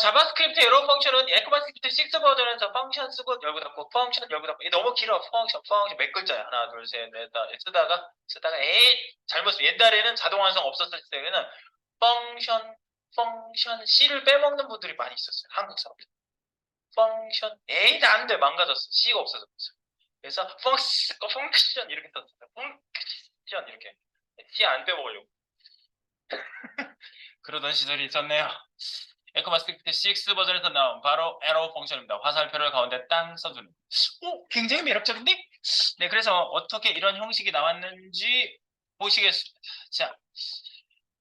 자바스크립트 에러 펑션은 에크마스크립트 6 버전에서 펑션 쓰고 열고 닫고 펑션 열고 닫고. 이게 너무 길어. 펑션 몇 글자야. 하나, 둘, 셋, 넷, 다 쓰다가 에이 잘못 써. 옛날에는 자동 완성 없었을 때는 펑션 C를 빼먹는 분들이 많이 있었어요. 한국 사람들. 펑션 에이 안 돼. 망가졌어. C가 없어졌어. 그래서 펑션 이렇게 썼어요. 펑션 이렇게 C 안 빼먹으려고. 그러던 시절이 있었네요. 에코마스크립트 6 버전에서 나온 바로 에러 펑션입니다. 화살표를 가운데 땅 써주는. 오, 굉장히 매력적인데? 네, 그래서 어떻게 이런 형식이 나왔는지 보시겠습니다. 자,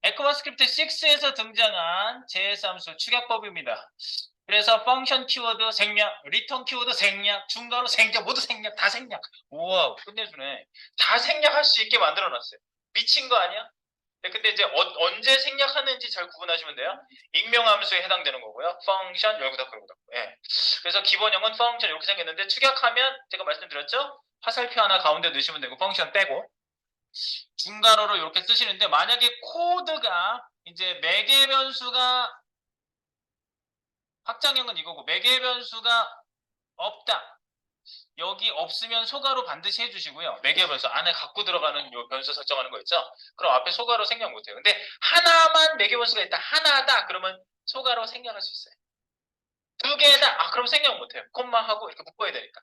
에코마스크립트 6에서 등장한 JS 함수 축약법입니다. 그래서 펑션 키워드 생략, 리턴 키워드 생략, 중괄호 생략, 모두 생략, 다 생략. 우와, 끝내주네. 다 생략할 수 있게 만들어놨어요. 미친 거 아니야? 네, 근데 이제 언제 생략하는지 잘 구분하시면 돼요. 익명함수에 해당되는 거고요. 펑션 열고 닫고 열고 닫고. 예. 그래서 기본형은 펑션 이렇게 생겼는데 축약하면 제가 말씀드렸죠. 화살표 하나 가운데 넣으시면 되고 펑션 빼고 중괄호로 이렇게 쓰시는데 만약에 코드가 이제 매개 변수가 확장형은 이거고 매개 변수가 없다. 여기 없으면 소괄호 반드시 해주시고요. 매개 변수 안에 갖고 들어가는 요 변수 설정하는 거 있죠? 그럼 앞에 소괄호 생략 못해요. 근데 하나만 매개 변수가 있다. 하나다. 그러면 소괄호 생략할 수 있어요. 두 개다. 그럼 생략 못해요. 콤마하고 이렇게 묶어야 되니까.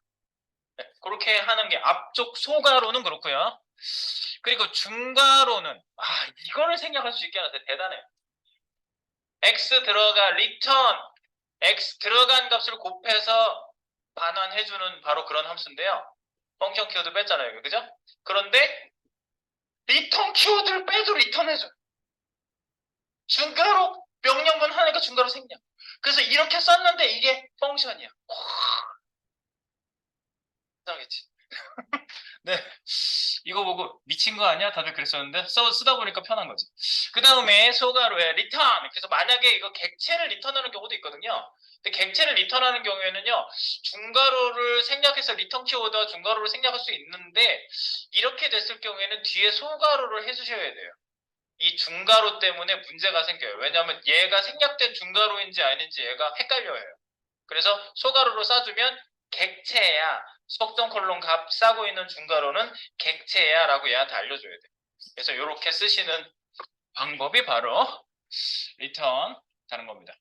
네, 그렇게 하는 게 앞쪽 소괄호는 그렇고요. 그리고 중괄호는 이거를 생략할 수 있게 하는데 대단해요. x 들어가 return x 들어간 값을 곱해서 반환해주는 바로 그런 함수인데요. 펑션 키워드 뺐잖아요. 그죠? 그런데 리턴 키워드를 빼도 리턴해줘요. 중괄호 명령문 하나니까 중괄호 생략. 그래서 이렇게 썼는데 이게 펑션이야. 이상하겠지? 네. 이거 보고 미친 거 아니야? 다들 그랬었는데 쓰다 보니까 편한 거지. 그 다음에 소괄호에 리턴. 그래서 만약에 이거 객체를 리턴하는 경우도 있거든요. 근데 객체를 리턴하는 경우에는요. 중괄호를 생략해서 리턴 키워드와 중괄호를 생략할 수 있는데 이렇게 됐을 경우에는 뒤에 소괄호를 해주셔야 돼요. 이 중괄호 때문에 문제가 생겨요. 왜냐하면 얘가 생략된 중괄호인지 아닌지 얘가 헷갈려요. 그래서 소괄호로 써주면 객체야. 속성 콜론 값 싸고 있는 중괄호는 객체야 라고 얘한테 알려줘야 돼. 그래서 이렇게 쓰시는 방법이 바로 return 다는 겁니다.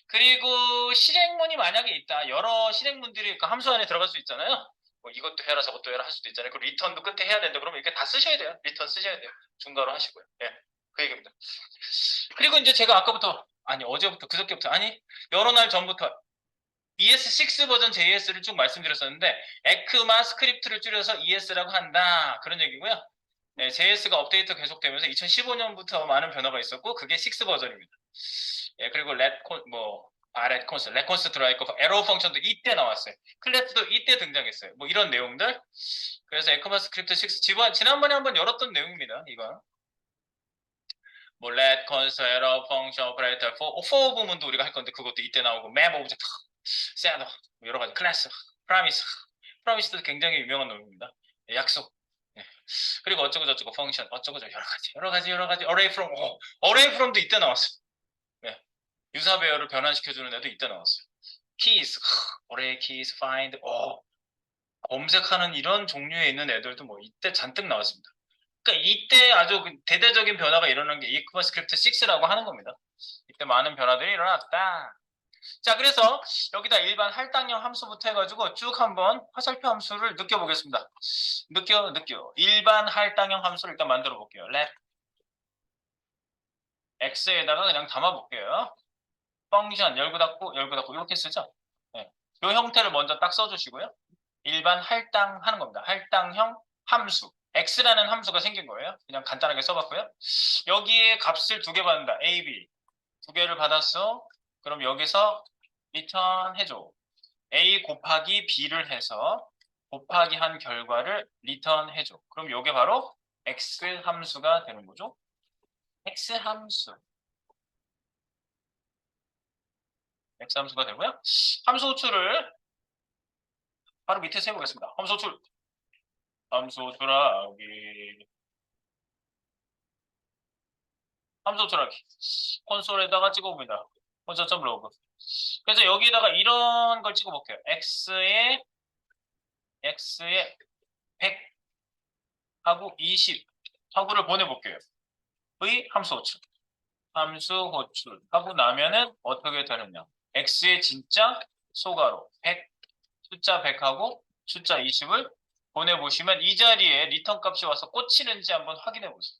그리고 실행문이 만약에 있다. 여러 실행문들이 그 함수 안에 들어갈 수 있잖아요. 뭐 이것도 해라 저것도 해라 할 수도 있잖아요. 그리고 return도 끝에 해야 되는데 그러면 이렇게 다 쓰셔야 돼요. return 쓰셔야 돼요. 중괄호 하시고요. 예, 그 얘기입니다. 그리고 이제 제가 아까부터 어제부터 그저께부터 여러 날 전부터 ES6 버전 JS를 쭉 말씀드렸었는데 에크마 스크립트를 줄여서 ES라고 한다. 그런 얘기고요. 네, JS가 업데이트 계속되면서 2015년부터 많은 변화가 있었고 그게 6 버전입니다. 예, 그리고 레콘스 들어있고 에러 펑션도 이때 나왔어요. 클래스도 이때 등장했어요. 뭐 이런 내용들. 그래서 에크마 스크립트 6 지난번에 한번 열었던 내용입니다. 이거. 뭐 let const error function operator for 부분도 우리가 할 건데 그것도 이때 나오고 map object 셋 여러 가지 클래스 프라미스도 굉장히 유명한 놈입니다. 약속. 네. 그리고 어쩌고 저쩌고 펑션 어쩌고 저쩌고 여러 가지 array from도 이때 나왔어요. 네. 유사 배열을 변환시켜주는 애도 이때 나왔어요. keys array keys find 검색하는 이런 종류에 있는 애들도 뭐 이때 잔뜩 나왔습니다. 그러니까 이때 아주 대대적인 변화가 일어난 게 ECMAScript 6라고 하는 겁니다. 이때 많은 변화들이 일어났다. 자, 그래서 여기다 일반 할당형 함수부터 해가지고 쭉 한번 화살표 함수를 느껴보겠습니다. 느껴. 일반 할당형 함수를 일단 만들어 볼게요. let x에다가 그냥 담아볼게요. 펑션 열고 닫고 이렇게 쓰죠. 네. 이 형태를 먼저 딱 써주시고요. 일반 할당하는 겁니다. 할당형 함수. x라는 함수가 생긴 거예요. 그냥 간단하게 써봤고요. 여기에 값을 두 개 받는다. a, b. 두 개를 받았어. 그럼 여기서 return 해줘. a 곱하기 b를 해서 곱하기 한 결과를 return 해줘. 그럼 이게 바로 x 함수가 되는 거죠. x 함수. x 함수가 되고요. 함수 호출을 바로 밑에서 해보겠습니다. 함수 호출. 함수 호출하기. 함수 호출하기. 콘솔에다가 찍어봅니다. 콘솔.log. 그래서 여기다가 이런 걸 찍어볼게요. x에 100 하고 20 하고를 보내볼게요. 의 함수 호출. 함수 호출 하고 나면은 어떻게 되느냐. x의 진짜 소가로 100, 숫자 100하고 숫자 20을 보내보시면 이 자리에 리턴 값이 와서 꽂히는지 한번 확인해 보세요.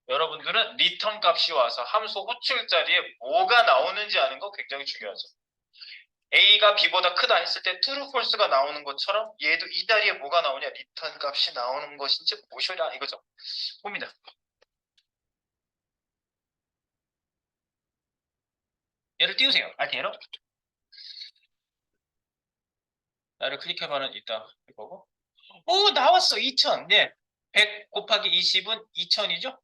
여러분들은 리턴 값이 와서 함수 호출 자리에 뭐가 나오는지 아는 거 굉장히 중요하죠. A가 B보다 크다 했을 때 true, false가 나오는 것처럼 얘도 이 자리에 뭐가 나오냐, 리턴 값이 나오는 것인지 보셔라 이거죠. 봅니다. 얘를 띄우세요. Alt 에러. 나를 클릭해봐는 이따 이거고. 오, 나왔어. 2000. 네. 100 곱하기 20은 2000이죠?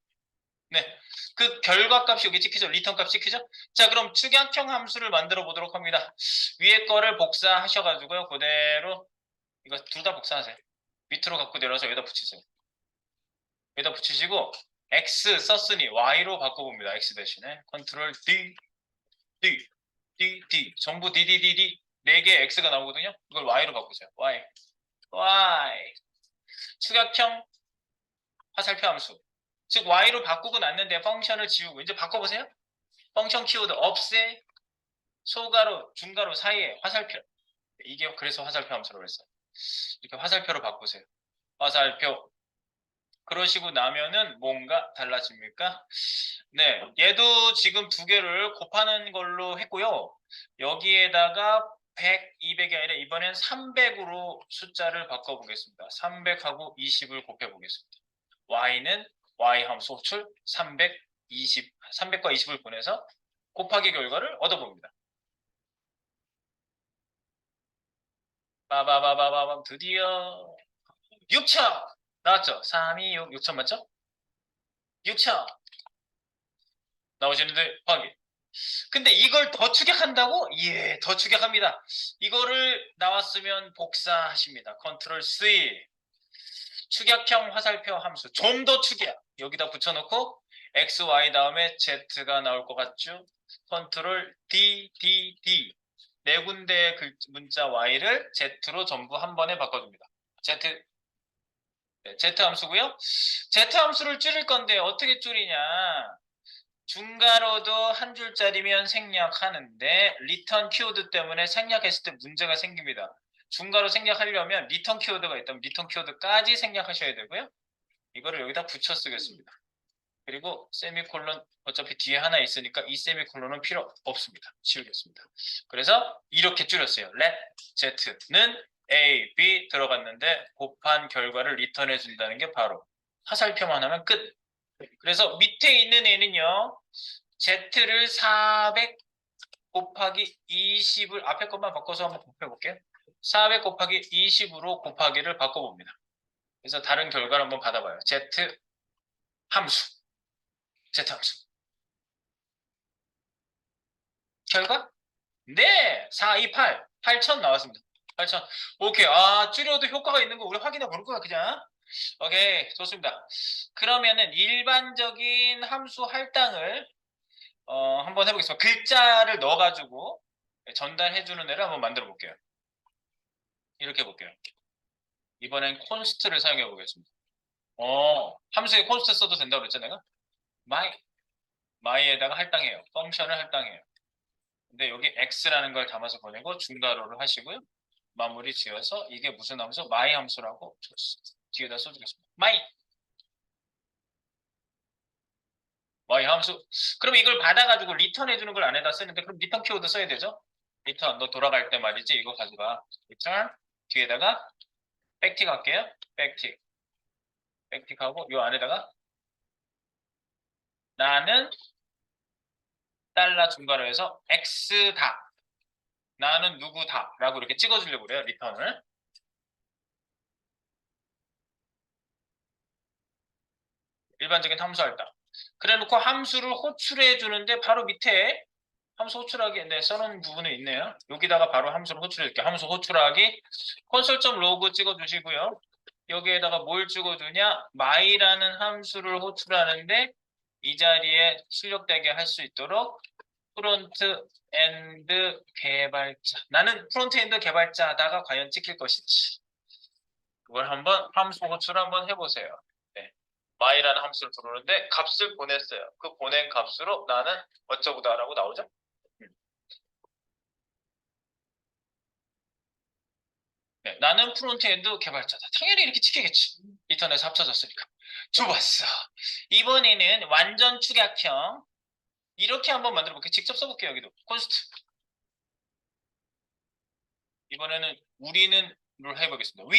네. 그 결과값이 여기 찍히죠? 리턴 값 찍히죠? 자, 그럼 축약형 함수를 만들어 보도록 합니다. 위에 거를 복사하셔가지고요. 그대로 이거 둘 다 복사하세요. 밑으로 갖고 내려서 여기다 붙이세요. 여기다 붙이시고 X 썼으니 Y로 바꿔봅니다. X 대신에 컨트롤 D, D, D, D 전부 D, D, D, D 4개 X가 나오거든요. 이걸 Y로 바꾸세요. Y, Y 축약형 화살표 함수. 즉 Y로 바꾸고 났는데 펑션을 지우고 이제 바꿔보세요. 펑션 키워드 없애 소가로 중가로 사이에 화살표. 이게 그래서 화살표 함수라고 했어요. 이렇게 화살표로 바꾸세요. 화살표. 그러시고 나면은 뭔가 달라집니까? 네, 얘도 지금 두 개를 곱하는 걸로 했고요. 여기에다가 100, 200이 아니라 이번엔 300으로 숫자를 바꿔보겠습니다. 300하고 20을 곱해보겠습니다. y는 y 함수 호출 300과 20을 보내서 곱하기 결과를 얻어봅니다. 빠바바바바밤 드디어 6천 나왔죠? 3, 2, 6, 6천 맞죠? 6천 나오시는데 확인. 근데 이걸 더 추격한다고? 예, 더 추격합니다. 이거를 나왔으면 복사하십니다. 컨트롤 C. 추격형 화살표 함수. 좀 더 추격. 여기다 붙여놓고 X, Y 다음에 Z가 나올 것 같죠? 컨트롤 D, D, D. 네 군데의 문자 Y를 Z로 전부 한 번에 바꿔줍니다. Z, 네, Z 함수고요. Z 함수를 줄일 건데 어떻게 줄이냐? 중괄호도 한 줄짜리면 생략하는데 리턴 키워드 때문에 생략했을 때 문제가 생깁니다. 중괄호 생략하려면 리턴 키워드가 있다면 리턴 키워드까지 생략하셔야 되고요. 이거를 여기다 붙여 쓰겠습니다. 그리고 세미콜론 어차피 뒤에 하나 있으니까 이 세미콜론은 필요 없습니다. 지우겠습니다. 그래서 이렇게 줄였어요. let z는 a, b 들어갔는데 곱한 결과를 리턴해 준다는 게 바로 화살표만 하면 끝. 그래서 밑에 있는 애는요. Z를 400 곱하기 20을 앞에 것만 바꿔서 한번 곱해볼게요. 400 곱하기 20으로 곱하기를 바꿔봅니다. 그래서 다른 결과를 한번 받아봐요. Z 함수. Z 함수. 결과? 네! 4, 2, 8. 8,000 나왔습니다. 8,000. 오케이. 아, 줄여도 효과가 있는 거 우리 확인해 볼 거야, 그냥. 오케이. 좋습니다. 그러면은 일반적인 함수 할당을 한번 해보겠습니다. 글자를 넣어가지고 전달해주는 애를 한번 만들어 볼게요. 이렇게 해볼게요. 이번엔 콘스트를 사용해 보겠습니다. 함수에 콘스트 써도 된다고 그랬죠, 내가? my에다가 할당해요. 펑션을 할당해요. 근데 여기 x라는 걸 담아서 보내고 중괄호를 하시고요. 마무리 지어서 이게 무슨 함수? my 함수라고 뒤에다 써주겠습니다. y 함수. 그럼 이걸 받아가지고 리턴 해주는 걸 안에다 쓰는데 그럼 리턴 키워드 써야 되죠? 리턴 너 돌아갈 때 말이지 이거 가져가. 리턴 뒤에다가 백틱 할게요. 백틱하고 요 안에다가 나는 달러 중괄호 해서 x다. 나는 누구다 라고 이렇게 찍어주려고 그래요. 리턴을. 일반적인 함수 할당. 그래 놓고 함수를 호출해 주는데 바로 밑에 함수 호출하기 써놓은 부분이 있네요. 여기다가 바로 함수를 호출할게요. 함수 호출하기 콘솔.로그 찍어주시고요. 여기에다가 뭘 찍어주냐? my라는 함수를 호출하는데 이 자리에 출력되게 할 수 있도록 프론트 엔드 개발자. 나는 프론트 엔드 개발자다가 과연 찍힐 것인지. 그걸 한번 함수 호출 한번 해보세요. 네. my라는 함수를 부르는데 값을 보냈어요. 그 보낸 값으로 나는 어쩌고다라고 나오죠. 네, 나는 프론트엔드 개발자다. 당연히 이렇게 찍히겠지. 인터넷에 합쳐졌으니까. 좋았어. 이번에는 완전 축약형. 이렇게 한번 만들어 볼게요. 직접 써볼게요. 여기도. 콘스트. 이번에는 우리는 를 해보겠습니다.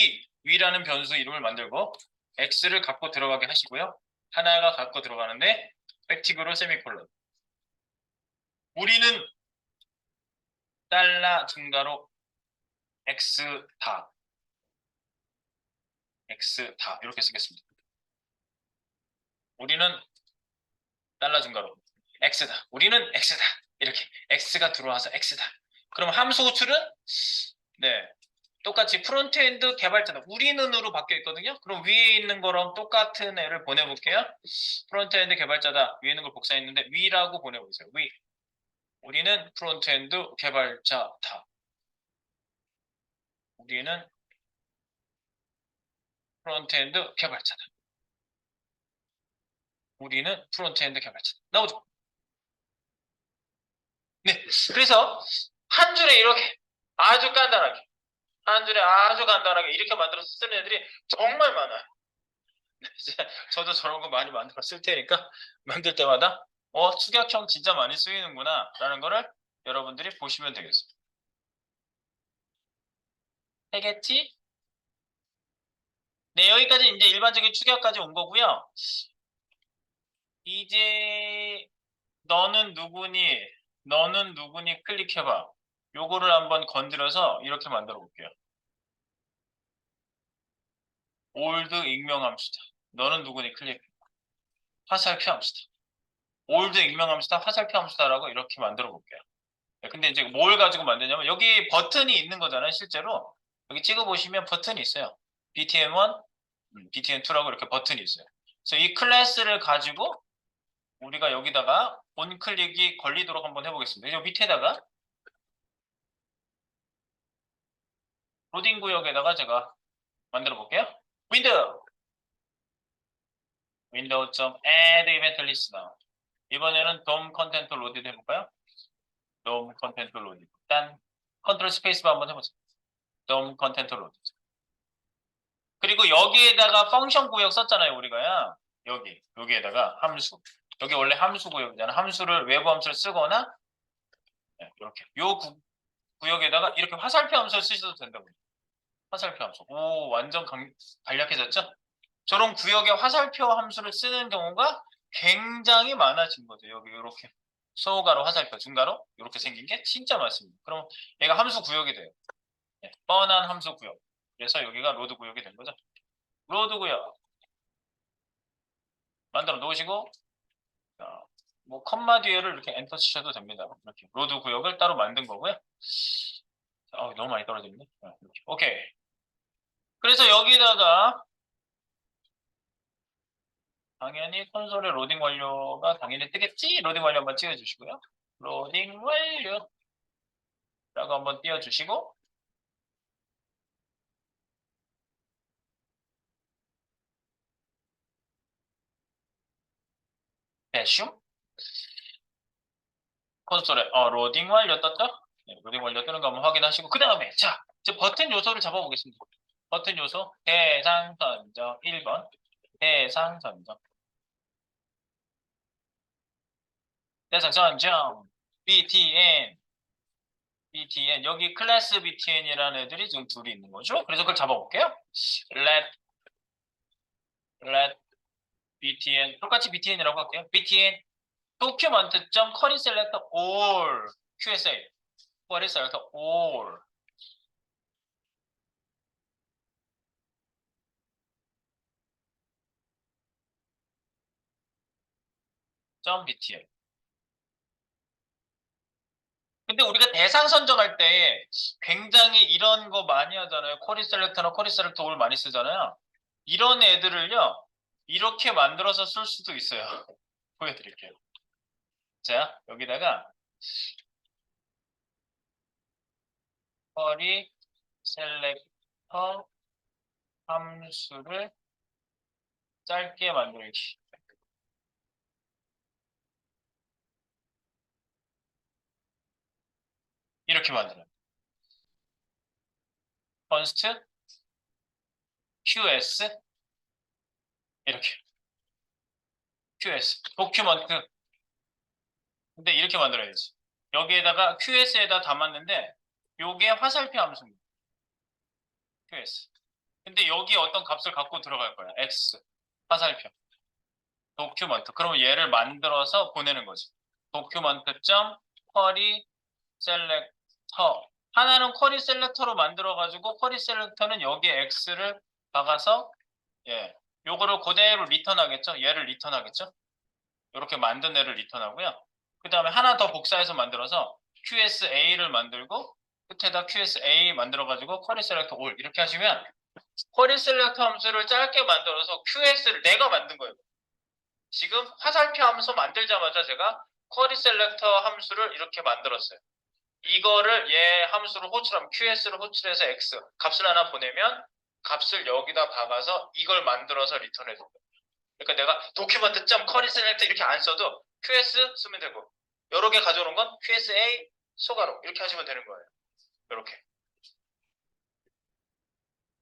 위라는 변수 이름을 만들고 x를 갖고 들어가게 하시고요. 하나가 갖고 들어가는데 백틱으로 세미콜론. 우리는 달러 증가로 x 다 이렇게 쓰겠습니다. 우리는 달러 증가로 x다. 우리는 x다. 이렇게 x가 들어와서 x다. 그럼 함수 호출은 네 똑같이 프론트엔드 개발자다. 우리는으로 바뀌어 있거든요. 그럼 위에 있는 거랑 똑같은 애를 보내볼게요. 프론트엔드 개발자다. 위에 있는 걸 복사했는데 위라고 보내보세요. 위. 우리는 프론트엔드 개발자다. 우리는 프론트엔드 개발자다. 우리는 프론트엔드 개발자다. 나오죠? 네. 그래서 한 줄에 이렇게 아주 간단하게 한 줄에 아주 간단하게 이렇게 만들어서 쓰는 애들이 정말 많아요. 저도 저런 거 많이 만들어 쓸 테니까 만들 때마다 축약형 진짜 많이 쓰이는구나 라는 거를 여러분들이 보시면 되겠습니다. 되겠지? 네, 여기까지 이제 일반적인 축약까지 온 거고요. 이제 너는 누구니? 너는 누구니? 클릭해봐. 요거를 한번 건드려서 이렇게 만들어 볼게요. 올드 익명함수다. 너는 누구니? 클릭. 화살표 함수다. 올드 익명함수다. 화살표 함수다라고 이렇게 만들어 볼게요. 근데 이제 뭘 가지고 만드냐면 여기 버튼이 있는 거잖아요. 실제로 여기 찍어보시면 버튼이 있어요. btn1, btn2라고 이렇게 버튼이 있어요. 그래서 이 클래스를 가지고 우리가 여기다가 온클릭이 걸리도록 한번 해보겠습니다. 이 밑에다가 로딩 구역에다가 제가 만들어 볼게요. window.add event listener. 이번에는 DOM 컨텐트 로딩 해볼까요? DOM 컨텐트 로딩. 일단 컨트롤 스페이스바 한번 해보세요. DOM 컨텐트 로딩. 그리고 여기에다가 펑션 구역 썼잖아요, 우리가요. 여기에다가 함수. 여기 원래 함수 구역이잖아. 함수를 외부 함수를 쓰거나 네, 이렇게 요 구역에다가 이렇게 화살표 함수를 쓰셔도 된다고요. 화살표 함수. 오, 완전 간략해졌죠? 저런 구역에 화살표 함수를 쓰는 경우가 굉장히 많아진 거죠. 여기 이렇게 소가로 화살표, 중가로 이렇게 생긴 게 진짜 많습니다. 그럼 얘가 함수 구역이 돼요. 네, 뻔한 함수 구역. 그래서 여기가 로드 구역이 된 거죠. 로드 구역 만들어 놓으시고 뭐 컴마 뒤에를 이렇게 엔터 치셔도 됩니다. 이렇게 로드 구역을 따로 만든 거고요. 너무 많이 떨어졌네. 이렇게. 오케이. 그래서 여기다가 당연히 콘솔에 로딩 완료가 당연히 뜨겠지? 로딩 완료 한번 찍어주시고요. 로딩 완료 라고 한번 띄워주시고 대충 콘솔에 로딩 완료 떴죠? 네, 로딩 완료 뜨는 거 한번 확인하시고 그 다음에 자 이제 버튼 요소를 잡아보겠습니다. 버튼 요소 대상 선정 1번 대상 선정 대상 선정 btn 여기 클래스 btn이라는 애들이 지금 둘이 있는 거죠. 그래서 그걸 잡아볼게요. let btn 똑같이 btn이라고 할게요. btn document.curry select all QSA curry select all .btn 근데 우리가 대상 선정할 때 굉장히 이런 거 많이 하잖아요. 쿼리 셀렉터나 쿼리 셀렉터 올 많이 쓰잖아요. 이런 애들을요. 이렇게 만들어서 쓸 수도 있어요. 보여드릴게요. 자, 여기다가 쿼리 셀렉터 함수를 짧게 만들기. 이렇게 만들어요. const qs 이렇게 qs 도큐먼트. 근데 이렇게 만들어야지. 여기에다가 qs에다 담았는데 요게 화살표 함수입니다. qs. 근데 여기 어떤 값을 갖고 들어갈 거야. x 화살표 도큐먼트. 그러면 얘를 만들어서 보내는 거지. 도큐먼트.쿼리 셀렉터. 하나는 쿼리 셀렉터로 만들어가지고 쿼리 셀렉터는 여기에 x를 박아서 예, 요거를 그대로 리턴하겠죠. 얘를 리턴하겠죠. 이렇게 만든 애를 리턴하고요. 그 다음에 하나 더 복사해서 만들어서 QSA를 만들고 끝에다 QSA 만들어가지고 쿼리 셀렉터 올 이렇게 하시면 쿼리 셀렉터 함수를 짧게 만들어서 QS를 내가 만든 거예요. 지금 화살표 함수 만들자마자 제가 쿼리 셀렉터 함수를 이렇게 만들었어요. 이거를 얘 함수로 호출하면 QS를 호출해서 X 값을 하나 보내면 값을 여기다 박아서 이걸 만들어서 리턴해 줍니다. 그러니까 내가 document.쿼리 셀렉터 이렇게 안 써도 QS 쓰면 되고 여러 개 가져오는 건 QSA 소가로 이렇게 하시면 되는 거예요. 이렇게.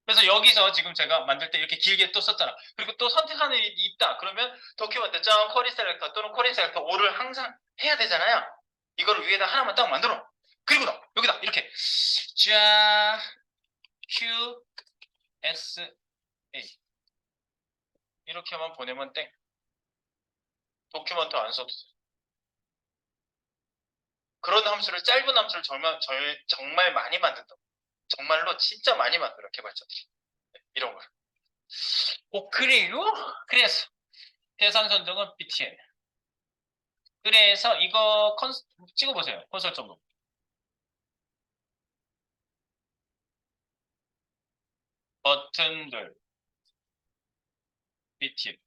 그래서 여기서 지금 제가 만들 때 이렇게 길게 또 썼잖아. 그리고 또 선택하는 일이 있다. 그러면 document.쿼리 셀렉터 또는 쿼리 셀렉터 5를 항상 해야 되잖아요. 이거를 위에다 하나만 딱 만들어. 그리고 여기다 이렇게 자 Q S A 이렇게만 보내면 땡. 도큐먼트 안 써도 돼. 그런 함수를 짧은 함수를 정말 많이 만든다. 정말로 진짜 많이 만들어 개발자들이 이런 걸. 그래요? 그래서 대상 선정은 BTN. 그래서 이거 찍어보세요. 콘솔 정도. 버튼들 BTN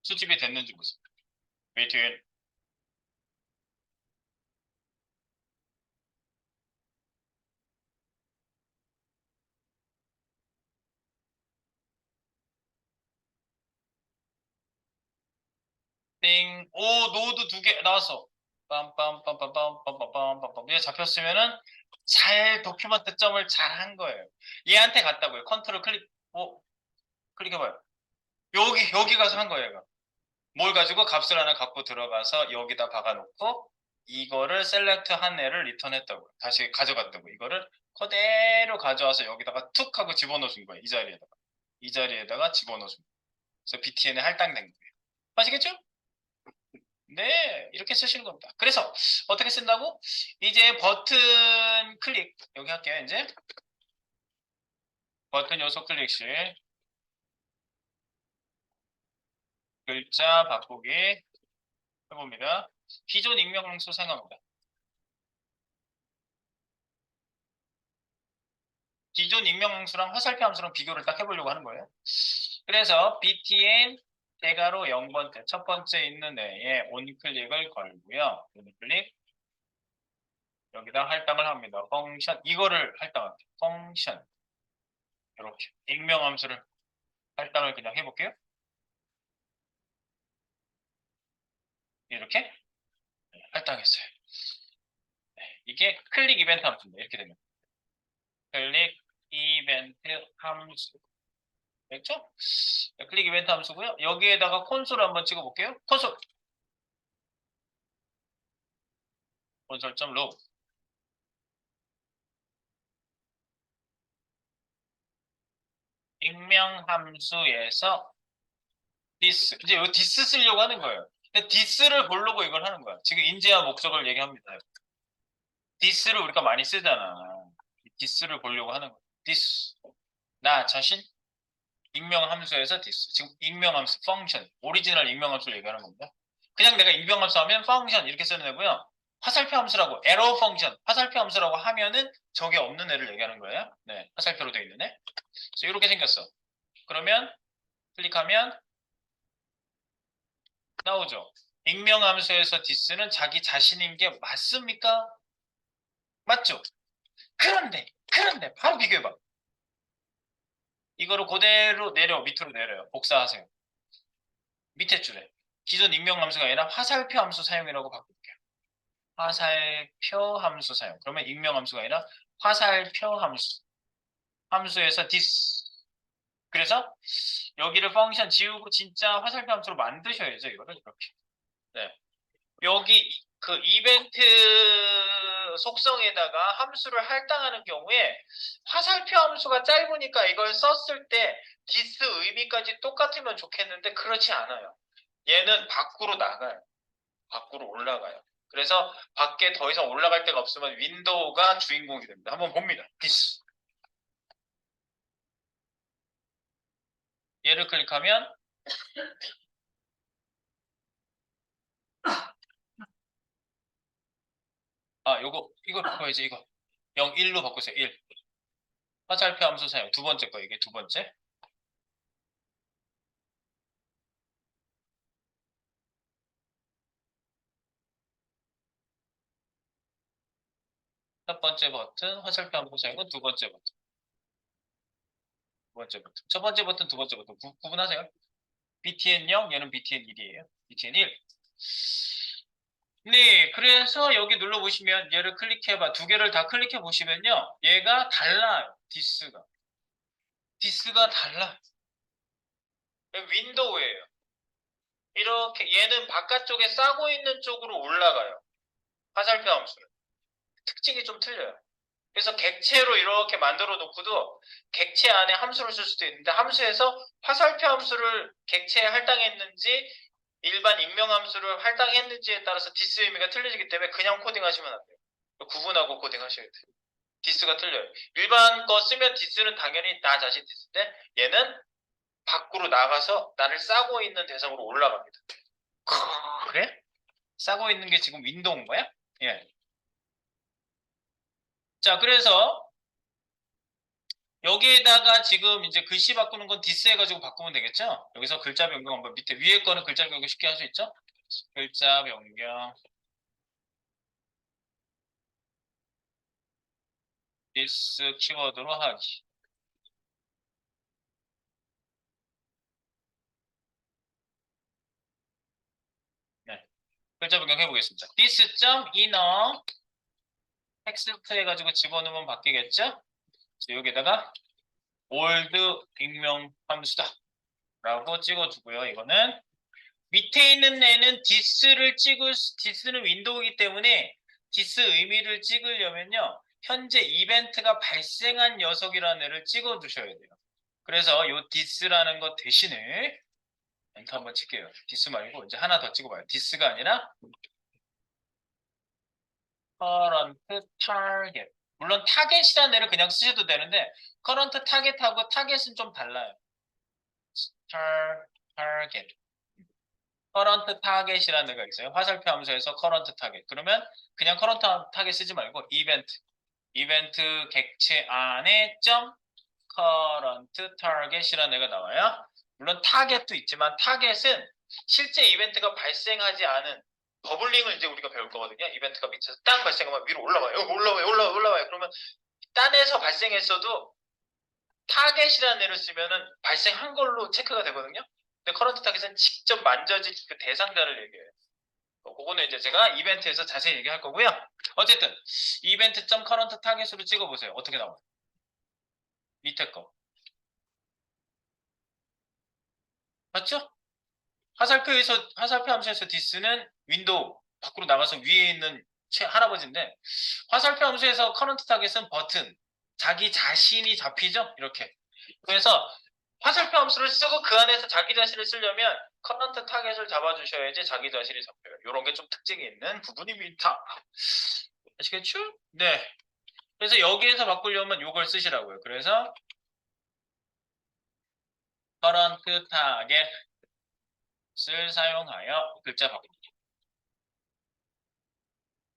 수집이 됐는지 보세요. BTN 띵. 오, 노드 2개 나왔어. 빰빰빰빰빰빰빰빰빰빰. 얘 잡혔으면은 잘 도큐먼트 점을 잘 한 거예요. 얘한테 갔다고요. 컨트롤 클릭해봐요. 여기 가서 한 거예요. 얘가. 뭘 가지고 값을 하나 갖고 들어가서 여기다 박아놓고 이거를 셀렉트 한 애를 리턴했다고요. 다시 가져갔다고. 이거를 그대로 가져와서 여기다가 툭 하고 집어넣어준 거예요. 이 자리에다가 집어넣어준 거예요. 그래서 BTN에 할당된 거예요. 아시겠죠? 네, 이렇게 쓰시는 겁니다. 그래서 어떻게 쓴다고? 이제 버튼 클릭 여기 할게요. 이제 버튼 요소 클릭 시 글자 바꾸기 해봅니다. 기존 익명 함수 사용합니다. 기존 익명 함수랑 화살표 함수랑 비교를 딱 해보려고 하는 거예요. 그래서 btn 대괄호 0번째 첫 번째 있는 애에 온클릭을 걸고요. 온클릭 여기다 할당을 합니다. 펑션 이거를 할당합니다. 펑션 이렇게 익명 함수를 할당을 그냥 해볼게요. 이렇게 할당했어요. 이게 클릭 이벤트 함수입니다. 이렇게 되면 클릭 이벤트 함수 됐죠? 클릭 이벤트 함수고요. 여기에다가 콘솔 한번 찍어볼게요. 콘솔.log 익명 함수에서 this 이제 이 this 쓰려고 하는 거예요. 근데 this를 보려고 이걸 하는 거야. 지금 인재와 목적을 얘기합니다. this를 우리가 많이 쓰잖아. this를 보려고 하는 거야. this 나 자신 익명 함수에서 this 지금 익명 함수 펑션 오리지널 익명 함수를 얘기하는 겁니다. 그냥 내가 익명 함수 하면 펑션 이렇게 쓰는 애고요. 화살표 함수라고 에러 펑션 화살표 함수라고 하면은 저게 없는 애를 얘기하는 거예요. 네, 화살표로 되어 있는 애. 그래서 이렇게 생겼어. 그러면 클릭하면 나오죠. 익명함수에서 this는 자기 자신인 게 맞습니까? 맞죠? 그런데 바로 비교해봐. 이거를 그대로 밑으로 내려요. 복사하세요. 밑에 줄에 기존 익명함수가 아니라 화살표 함수 사용이라고 바꿀게요. 화살표 함수 사용. 그러면 익명함수가 아니라 화살표 함수. 함수에서 this. 그래서 여기를 펑션 지우고 진짜 화살표 함수로 만드셔야죠. 이거를 이렇게. 네. 여기 그 이벤트 속성에다가 함수를 할당하는 경우에 화살표 함수가 짧으니까 이걸 썼을 때 this 의미까지 똑같으면 좋겠는데 그렇지 않아요. 얘는 밖으로 나가요. 밖으로 올라가요. 그래서 밖에 더 이상 올라갈 데가 없으면 윈도우가 주인공이 됩니다. 한번 봅니다. this. 얘를 클릭하면 이거 바꿔야지. 이거 0, 1로 바꾸세요. 1. 화살표 함수 사용. 두 번째 거 이게 두 번째. 첫 번째 버튼 화살표 함수 사용은 두 번째 버튼. 두 번째 버튼. 첫 번째 버튼, 두 번째 버튼 구분하세요. btn 0, 얘는 btn 1이에요. btn 1. 네, 그래서 여기 눌러보시면 얘를 클릭해봐. 두 개를 다 클릭해보시면요. 얘가 달라요. 디스가 달라. 윈도우예요. 이렇게 얘는 바깥쪽에 싸고 있는 쪽으로 올라가요. 화살표 함수는. 특징이 좀 틀려요. 그래서 객체로 이렇게 만들어 놓고도 객체 안에 함수를 쓸 수도 있는데 함수에서 화살표 함수를 객체에 할당했는지 일반 익명 함수를 할당했는지에 따라서 디스 의미가 틀려지기 때문에 그냥 코딩하시면 안 돼요. 구분하고 코딩하셔야 돼요. 디스가 틀려요. 일반 거 쓰면 디스는 당연히 나 자신 디스인데 얘는 밖으로 나가서 나를 싸고 있는 대상으로 올라갑니다. 그래? 싸고 있는 게 지금 윈도우인 거야? 예. 자, 그래서 여기에다가 지금 이제 글씨 바꾸는 건 디스 해가지고 바꾸면 되겠죠? 여기서 글자 변경 한번 밑에 위에 거는 글자 변경 쉽게 할 수 있죠? 글자 변경 디스 키워드로 하기. 네. 글자 변경 해보겠습니다. this.inner 텍스트 해가지고 집어넣으면 바뀌겠죠? 여기다가 old 익명 함수다 라고 찍어주고요. 이거는 밑에 있는 애는 this는 윈도우이기 때문에 this 의미를 찍으려면요. 현재 이벤트가 발생한 녀석이라는 애를 찍어 두셔야 돼요. 그래서 요 this라는 것 대신에 엔터 한번 칠게요. this 말고 이제 하나 더 찍어봐요. this가 아니라 current target. 물론 타겟이라는 애를 그냥 쓰셔도 되는데 current target하고 타겟은 좀 달라요. target. 커런트 타겟이라는 데가 있어요. 화살표 함수에서 커런트 타겟. 그러면 그냥 커런트 타겟 쓰지 말고 이벤트 객체 안에 점 커런트 타겟이라는 데가 나와요. 물론 타겟도 있지만 타겟은 실제 이벤트가 발생하지 않은 버블링을 이제 우리가 배울 거거든요. 이벤트가 밑에서 딱 발생하면 위로 올라와요. 그러면 딴에서 발생했어도 타겟이라는 애를 쓰면은 발생한 걸로 체크가 되거든요. 근데 커런트 타겟은 직접 만져질 그 대상자를 얘기해요. 그거는 이제 제가 이벤트에서 자세히 얘기할 거고요. 어쨌든 이벤트.current 커런트 타겟으로 찍어보세요. 어떻게 나와요? 밑에 거. 맞죠? 화살표 함수에서 디스는 윈도우 밖으로 나가서 위에 있는 할아버지인데 화살표 함수에서 커런트 타겟은 버튼. 자기 자신이 잡히죠? 이렇게. 그래서 화살표 함수를 쓰고 그 안에서 자기 자신을 쓰려면 커런트 타겟을 잡아주셔야지 자기 자신이 잡혀요. 이런 게 좀 특징이 있는 부분입니다. 아시겠죠? 네. 그래서 여기에서 바꾸려면 이걸 쓰시라고요. 그래서 커런트 타겟을 사용하여 글자 바꾸기.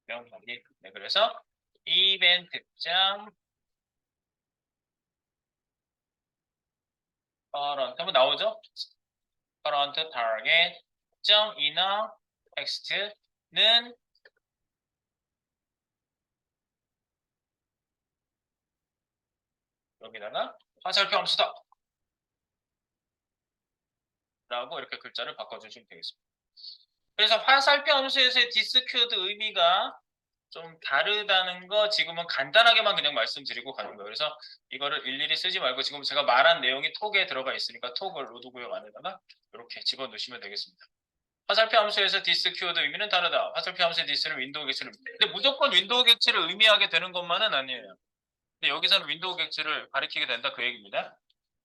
명하기. 네, 그래서 이벤트.current 한번 나오죠? current target.inner 텍스트는 여기다가 화살표 함수다 라고 이렇게 글자를 바꿔주시면 되겠습니다. 그래서 화살표 함수에서의 디스큐어드 의미가 좀 다르다는 거 지금은 간단하게만 그냥 말씀드리고 가는 거예요. 그래서 이거를 일일이 쓰지 말고 지금 제가 말한 내용이 톡에 들어가 있으니까 톡을 로드 구역 안에다가 이렇게 집어넣으시면 되겠습니다. 화살표 함수에서 디스 키워드 의미는 다르다. 화살표 함수의 디스는 윈도우 객체를 근데 무조건 윈도우 객체를 의미하게 되는 것만은 아니에요. 근데 여기서는 윈도우 객체를 가리키게 된다 그 얘기입니다.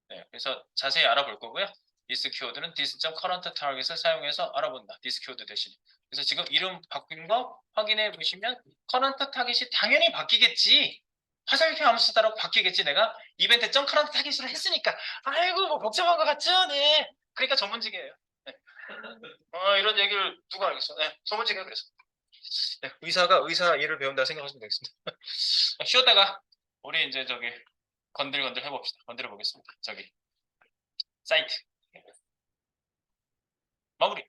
네, 그래서 자세히 알아볼 거고요. 디스 키워드는 dis.current target을 사용해서 알아본다. 디스 키워드 대신에. 그래서 지금 이름 바뀐 거 확인해 보시면 current target이 당연히 바뀌겠지. 화살표 함수다라고 바뀌겠지. 내가 이벤트 current target을 했으니까. 아이고 뭐 복잡한 것 같죠? 네. 그러니까 전문직이에요. 네. 이런 얘기를 누가 알겠어? 네, 전문직이에요. 그래서. 네, 의사가 의사 일을 배운다 생각하시면 되겠습니다. 쉬었다가 우리 이제 저기 건들건들 해봅시다. 건드려 보겠습니다. 저기 사이트 마무리.